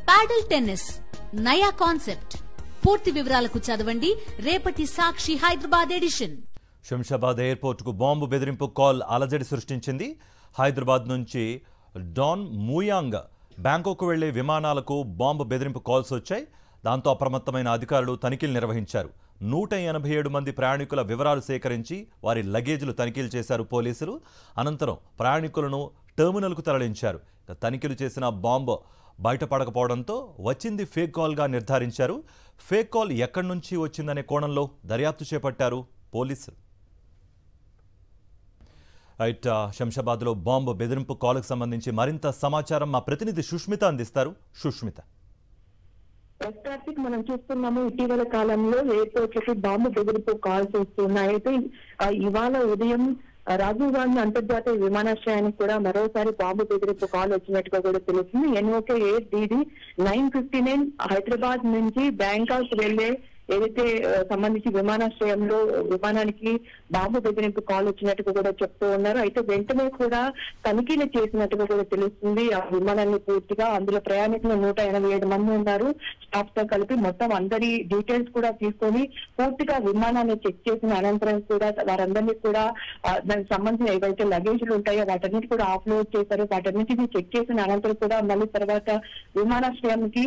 పాడల్ tennis నయా concept. పూర్తి వివరాలకు చదవండి రేపటి సాక్షి హైదరాబాద్ ఎడిషన్. శంషాబాద్ ఎయిర్పోర్ట్ కు బాంబు బెదిరింపు కాల్ అలజడి సృష్టించింది. హైదరాబాద్ నుంచి డాన్ ముయాంగ్ బ్యాంకాక్ వెళ్లే విమానాలకు బాంబు బెదిరింపు కాల్స్ వచ్చాయి. దాంతో అప్రమత్తమైన అధికారులు తనిఖీలు నిర్వహించారు. 187 మంది ప్రయాణికుల వివరాలు సేకరించి వారి లగేజీలు తనిఖీలు చేశారు పోలీసులు. అనంతరం ప్రయాణికులను టెర్మినల్కు తరలించారు. తనిఖీలు చేసిన బాంబు బయటపడకపోవడంతో వచ్చింది ఫేక్ కాల్గా నిర్ధారించారు. ఫేక్ కాల్ ఎక్కడి నుంచి వచ్చిందనే కోణంలో దర్యాప్తు చేపట్టారు పోలీసులు. రైట్, శంషాబాద్లో బాంబు బెదిరింపు కాల్కు సంబంధించి మరింత సమాచారం మా ప్రతినిధి సుష్మిత అందిస్తారు. సుష్మిత, ట్రాఫిక్ మనం చూస్తున్నాము. ఇటీవల కాలంలో ఎయిర్పోర్ట్లకి బాంబు బెదిరింపు కాల్స్ వస్తున్నాయి. అయితే ఇవాళ ఉదయం రాజీవ్ గాంధీ అంతర్జాతీయ విమానాశ్రయానికి కూడా మరోసారి బాంబు బెదిరింపు కాల్ వచ్చినట్టుగా కూడా తెలుస్తుంది. NOK Air DD 959 హైదరాబాద్ నుంచి బ్యాంకాక్ వెళ్లే ఏదైతే సంబంధించి విమానాశ్రయంలో విమానానికి బాంబు బెదిరింపు కాల్ వచ్చినట్టుగా కూడా చెప్తూ ఉన్నారు. అయితే వెంటనే కూడా తనిఖీలు చేసినట్టుగా కూడా తెలుస్తుంది. ఆ విమానాన్ని పూర్తిగా అందులో ప్రయాణికులు 187 మంది ఉన్నారు. స్టాఫ్ తో కలిపి మొత్తం అందరి డీటెయిల్స్ కూడా తీసుకొని పూర్తిగా విమానాన్ని చెక్ చేసిన అనంతరం కూడా వారందరినీ కూడా దానికి సంబంధించిన ఏవైతే లగేజీలు ఉంటాయో వాటన్నిటి కూడా ఆఫ్లోడ్ చేశారు. వాటన్నిటిని చెక్ చేసిన అనంతరం కూడా మళ్ళీ తర్వాత విమానాశ్రయానికి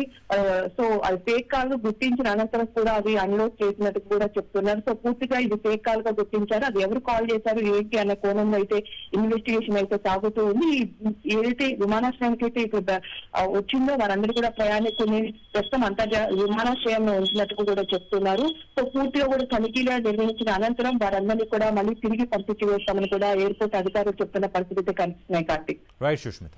సో అది ఫేక్ కాల్ గుర్తించిన అనంతరం కూడా అన్లోడ్ చేసినట్టు కూడా చెప్తున్నారు. సో పూర్తిగా ఇది ఫేక్ కాల్ గా గుర్తించారు. అది ఎవరు కాల్ చేశారు ఏంటి అన్న కోణంలో అయితే ఇన్వెస్టిగేషన్ అయితే సాగుతూ ఉంది. ఏదైతే విమానాశ్రయానికి అయితే ఇప్పుడు వచ్చిందో వారందరూ కూడా ప్రయాణికుని ప్రస్తుతం విమానాశ్రయంలో ఉంచినట్టు కూడా చెప్తున్నారు. సో పూర్తిగా కూడా తనిఖీలు నిర్వహించిన అనంతరం వారందరినీ కూడా మళ్ళీ తిరిగి పంపించి వేస్తామని కూడా ఎయిర్పోర్ట్ అధికారులు చెప్తున్న పరిస్థితి కనిపిస్తున్నాయి. కార్తీక్. రైట్ సుష్మిత.